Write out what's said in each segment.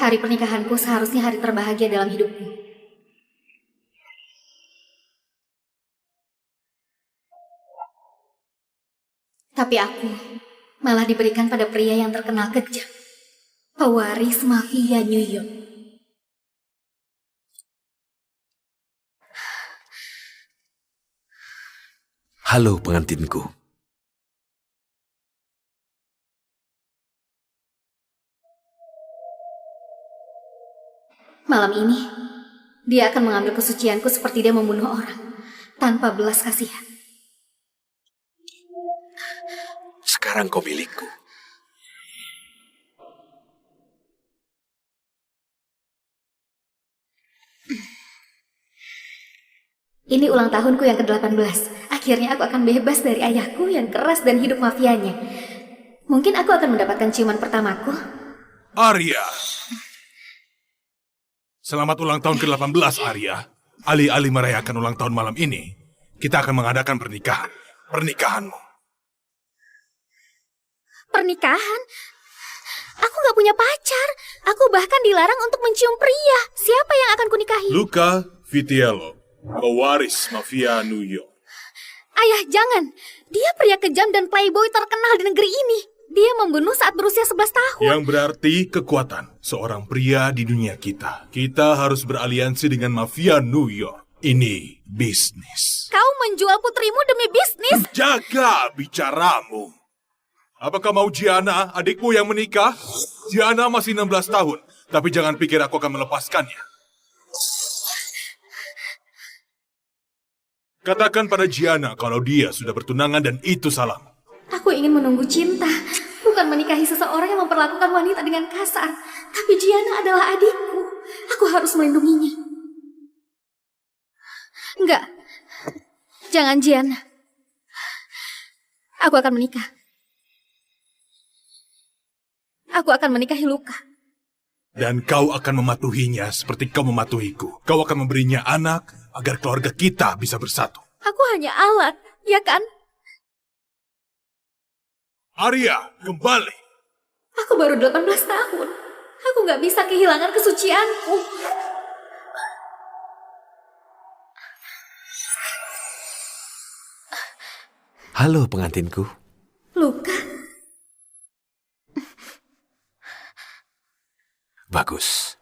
Hari pernikahanku seharusnya hari terbahagia dalam hidupku. Tapi aku malah diberikan pada pria yang terkenal kejam. Pewaris mafia New York. Halo pengantinku. Malam ini, dia akan mengambil kesucianku seperti dia membunuh orang, tanpa belas kasihan. Sekarang kau milikku. Ini ulang tahunku yang ke-18. Akhirnya aku akan bebas dari ayahku yang keras dan hidup mafianya. Mungkin aku akan mendapatkan ciuman pertamaku. Arya. Selamat ulang tahun ke-18, Arya. Alih-alih merayakan ulang tahun malam ini, kita akan mengadakan pernikahan. Pernikahanmu. Pernikahan? Aku gak punya pacar. Aku bahkan dilarang untuk mencium pria. Siapa yang akan kunikahi? Luca Vitiello, pewaris mafia New York. Ayah, jangan. Dia pria kejam dan playboy terkenal di negeri ini. Dia membunuh saat berusia 11 tahun. Yang berarti kekuatan seorang pria di dunia kita. Kita harus beraliansi dengan mafia New York. Ini bisnis. Kau menjual putrimu demi bisnis? Jaga bicaramu. Apakah mau Gianna, adikmu yang menikah? Gianna masih 16 tahun, tapi jangan pikir aku akan melepaskannya. Katakan pada Gianna kalau dia sudah bertunangan dan itu salah. Aku ingin menunggu cinta, bukan menikahi seseorang yang memperlakukan wanita dengan kasar. Tapi Gianna adalah adikku. Aku harus melindunginya. Enggak. Jangan, Gianna. Aku akan menikah. Aku akan menikahi Luca. Dan kau akan mematuhinya seperti kau mematuhiku. Kau akan memberinya anak agar keluarga kita bisa bersatu. Aku hanya alat, ya kan? Arya, kembali. Aku baru 18 tahun. Aku gak bisa kehilangan kesucianku. Halo pengantinku. Luca? Bagus.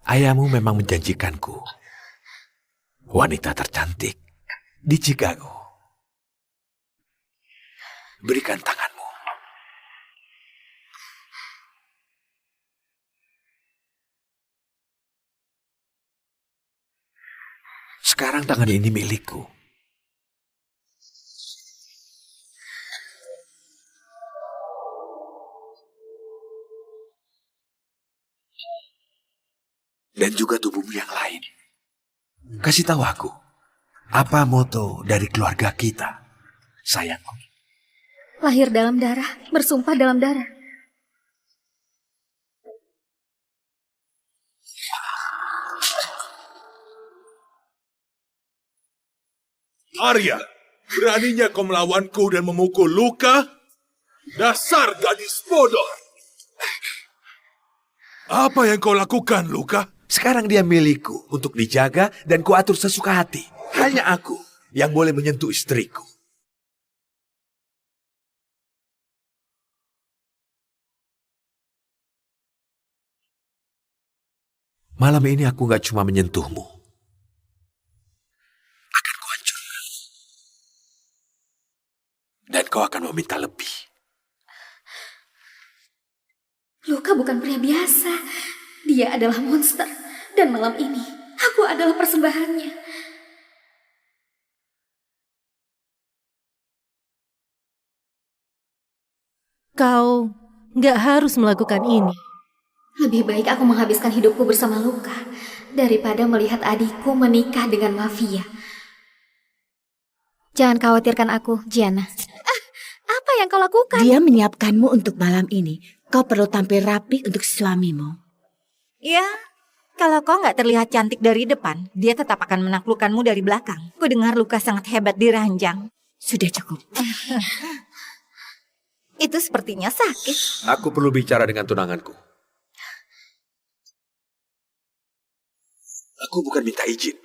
Ayahmu memang menjanjikanku. Wanita tercantik di Chicago. Berikan tanganmu. Sekarang tangan ini milikku. Dan juga tubuhmu yang lain. Kasih tahu aku, apa moto dari keluarga kita, sayangku? Lahir dalam darah, bersumpah dalam darah. Arya, beraninya kau melawanku dan memukul Luca? Dasar gadis bodoh. Apa yang kau lakukan, Luca? Sekarang dia milikku untuk dijaga dan kuatur sesuka hati. Hanya aku yang boleh menyentuh istriku. Malam ini aku gak cuma menyentuhmu. Akan kuhancurkan. Dan kau akan meminta lebih. Luca bukan pria biasa. Dia adalah monster. Dan malam ini, aku adalah persembahannya. Kau nggak harus melakukan ini. Lebih baik aku menghabiskan hidupku bersama Luca daripada melihat adikku menikah dengan mafia. Jangan khawatirkan aku, Gianna. Apa yang kau lakukan? Dia menyiapkanmu untuk malam ini. Kau perlu tampil rapi untuk suamimu. Ya, kalau kau nggak terlihat cantik dari depan, dia tetap akan menaklukkanmu dari belakang. Ku dengar Luka sangat hebat di ranjang. Sudah cukup. Itu sepertinya sakit. Aku perlu bicara dengan tunanganku. Aku bukan minta izin.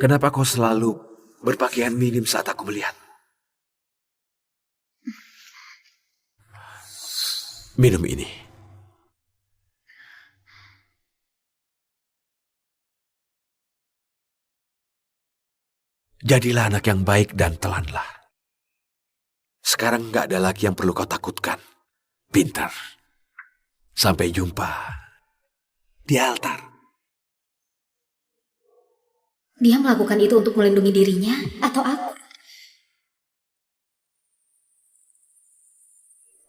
Kenapa kau selalu berpakaian minim saat aku melihat? Minum ini. Jadilah anak yang baik dan telanlah. Sekarang nggak ada lagi yang perlu kau takutkan. Pintar. Sampai jumpa di altar. Dia melakukan itu untuk melindungi dirinya atau aku?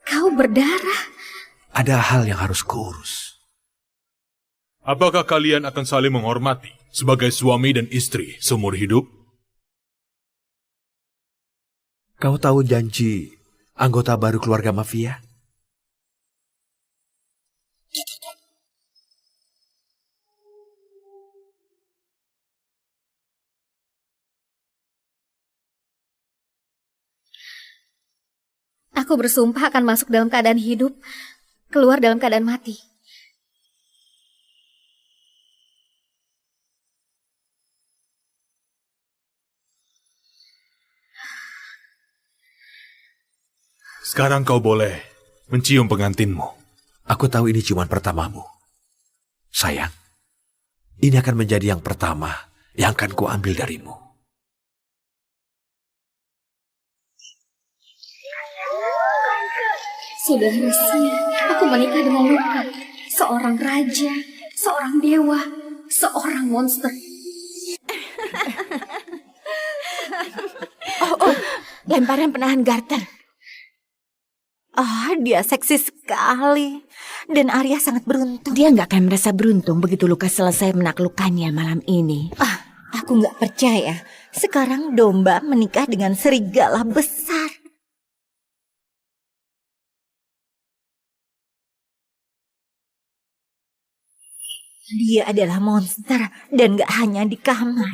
Kau berdarah. Ada hal yang harus kuurus. Apakah kalian akan saling menghormati sebagai suami dan istri seumur hidup? Kau tahu janji anggota baru keluarga mafia? Aku bersumpah akan masuk dalam keadaan hidup, keluar dalam keadaan mati. Sekarang kau boleh mencium pengantinmu. Aku tahu ini cuma pertamamu. Sayang, ini akan menjadi yang pertama yang akan kuambil darimu. Sudah resmi, aku menikah dengan Luka. Seorang raja, seorang dewa, seorang monster. Lemparan penahan garter. Dia seksi sekali. Dan Arya sangat beruntung. Dia nggak akan merasa beruntung begitu Luka selesai menaklukkannya malam ini. Aku nggak percaya. Sekarang domba menikah dengan serigala besar. Dia adalah monster dan nggak hanya di kamar.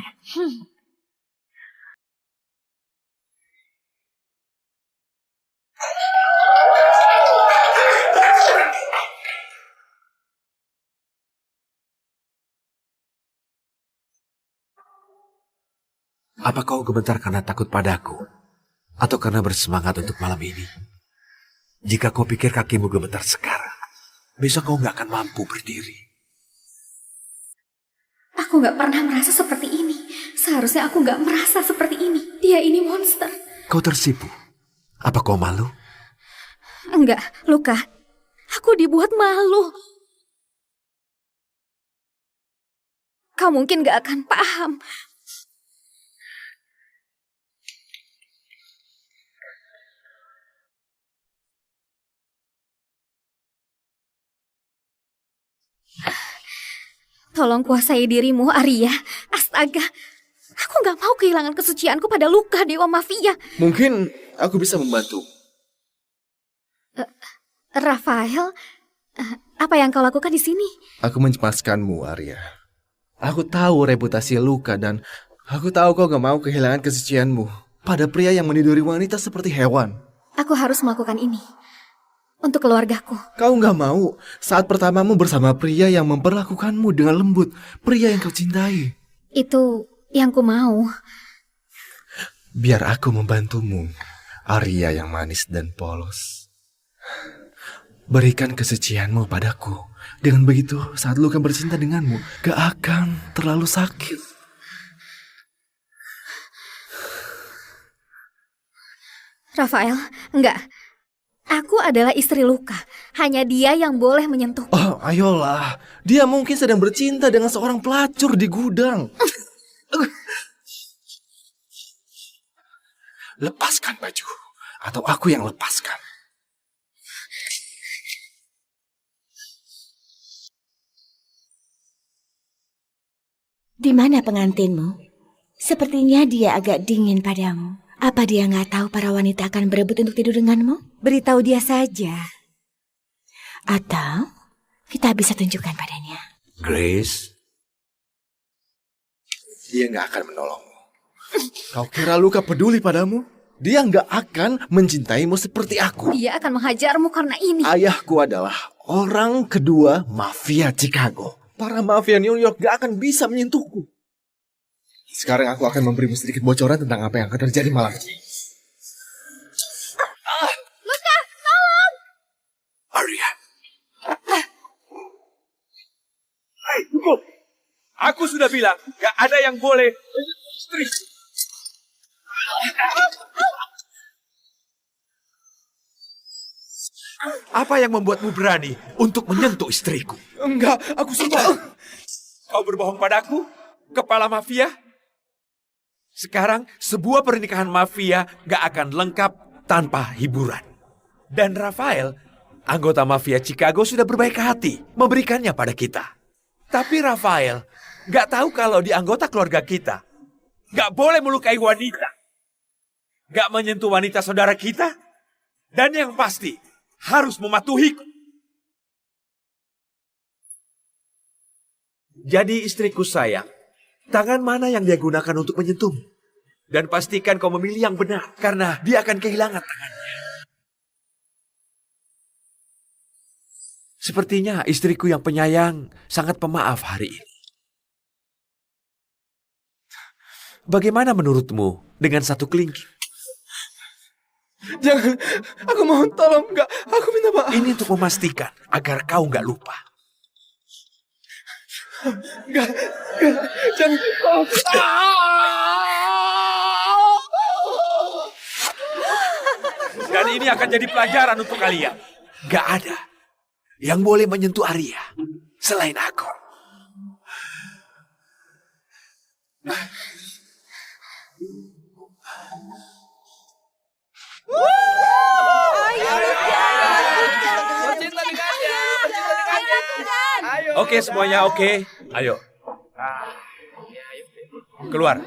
Apa kau gemetar karena takut padaku? Atau karena bersemangat untuk malam ini? Jika kau pikir kakimu gemetar sekarang, besok kau nggak akan mampu berdiri. Aku nggak pernah merasa seperti ini. Seharusnya aku nggak merasa seperti ini. Dia ini monster. Kau tersipu. Apa kau malu? Enggak, Luka. Aku dibuat malu. Kau mungkin nggak akan paham. Tolong kuasai dirimu, Arya. Astaga, aku nggak mau kehilangan kesucianku pada Luka, Dewa Mafia. Mungkin aku bisa membantu. Rafael, apa yang kau lakukan di sini? Aku mencemaskanmu, Arya. Aku tahu reputasi Luka dan aku tahu kau gak mau kehilangan kesucianmu pada pria yang meniduri wanita seperti hewan. Aku harus melakukan ini untuk keluargaku. Kau gak mau saat pertamamu bersama pria yang memperlakukanmu dengan lembut, pria yang kau cintai. Itu yang ku mau. Biar aku membantumu, Arya yang manis dan polos. Berikan kesucianmu padaku. Dengan begitu, saat Luka bercinta denganmu, gak akan terlalu sakit. Rafael, enggak. Aku adalah istri Luka. Hanya dia yang boleh menyentuh. Oh, ayolah. Dia mungkin sedang bercinta dengan seorang pelacur di gudang. Lepaskan baju, atau aku yang lepaskan. Di mana pengantinmu? Sepertinya dia agak dingin padamu. Apa dia nggak tahu para wanita akan berebut untuk tidur denganmu? Beritahu dia saja. Atau kita bisa tunjukkan padanya. Grace, Dia nggak akan menolongmu. Kau kira Luka peduli padamu? Dia nggak akan mencintaimu seperti aku. Dia akan menghajarmu karena ini. Ayahku adalah orang kedua mafia Chicago. Para mafia New York gak akan bisa menyentuhku. Sekarang aku akan memberimu sedikit bocoran tentang apa yang akan terjadi malam ini. Arya, Aku sudah bilang, gak ada yang boleh istri. apa yang membuatmu berani untuk menyentuh istriku? Enggak, aku sumpah. Kau berbohong padaku, kepala mafia? Sekarang sebuah pernikahan mafia gak akan lengkap tanpa hiburan. Dan Rafael, anggota mafia Chicago sudah berbaik hati memberikannya pada kita. Tapi Rafael gak tahu kalau di anggota keluarga kita gak boleh melukai wanita. Gak menyentuh wanita saudara kita. Dan yang pasti harus mematuhiku. Jadi istriku sayang, tangan mana yang dia gunakan untuk menyentuhmu? Dan pastikan kau memilih yang benar, karena dia akan kehilangan tangannya. Sepertinya istriku yang penyayang sangat pemaaf hari ini. Bagaimana menurutmu dengan satu kelingking? Jangan, aku mohon tolong, enggak, aku minta maaf. Ini untuk memastikan agar kau nggak lupa. Enggak, jangan. Dan ini akan jadi pelajaran untuk kalian. Gak ada yang boleh menyentuh Arya selain aku. Oke semuanya, oke. Ayo. Keluar.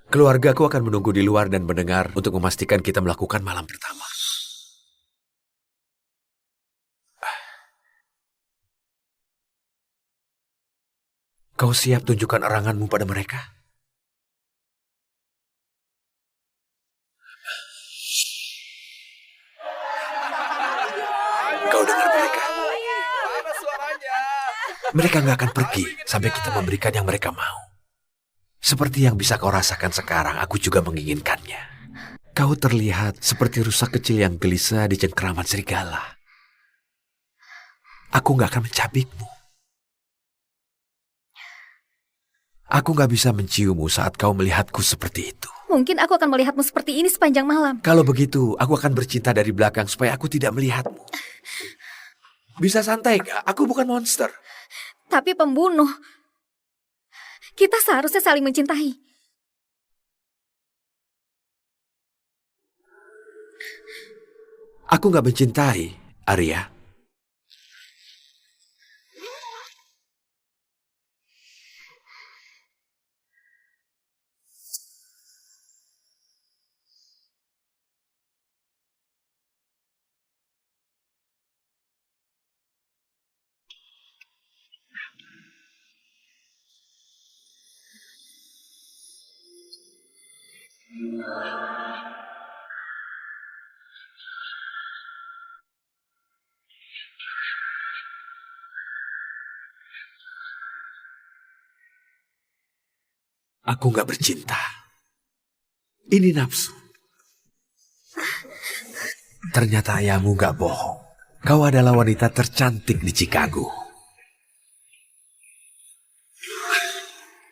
Keluargaku akan menunggu di luar dan mendengar untuk memastikan kita melakukan malam pertama. Kau siap tunjukkan eranganmu pada mereka? Kau dengar mereka? Mereka nggak akan pergi sampai kita memberikan yang mereka mau. Seperti yang bisa kau rasakan sekarang, aku juga menginginkannya. Kau terlihat seperti rusa kecil yang gelisah di cengkeraman serigala. Aku nggak akan mencabikmu. Aku nggak bisa menciummu saat kau melihatku seperti itu. Mungkin aku akan melihatmu seperti ini sepanjang malam. Kalau begitu, aku akan bercinta dari belakang supaya aku tidak melihatmu. Bisa santai gak? Aku bukan monster. Tapi pembunuh. Kita seharusnya saling mencintai. Aku nggak mencintai, Arya. Aku nggak bercinta. Ini nafsu. Ternyata ayahmu nggak bohong. Kau adalah wanita tercantik di Chicago.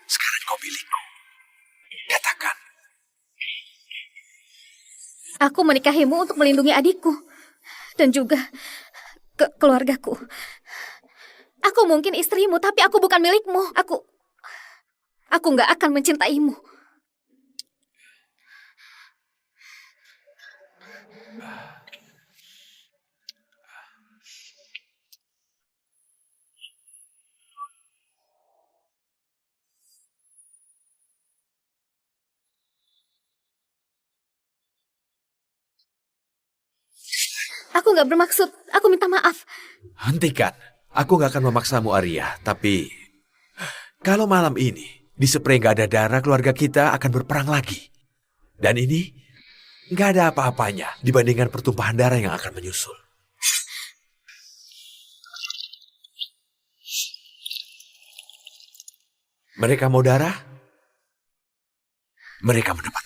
Sekarang kau milikku. Katakan. Aku menikahimu untuk melindungi adikku. Dan juga keluargaku. Aku mungkin istrimu, tapi aku bukan milikmu. Aku nggak akan mencintaimu. Aku nggak bermaksud. Aku minta maaf. Hentikan. Aku nggak akan memaksamu, Arya. Tapi kalau malam ini Di spray nggak ada darah, keluarga kita akan berperang lagi. Dan ini nggak ada apa-apanya dibandingkan pertumpahan darah yang akan menyusul. Mereka mau darah, mereka mendapat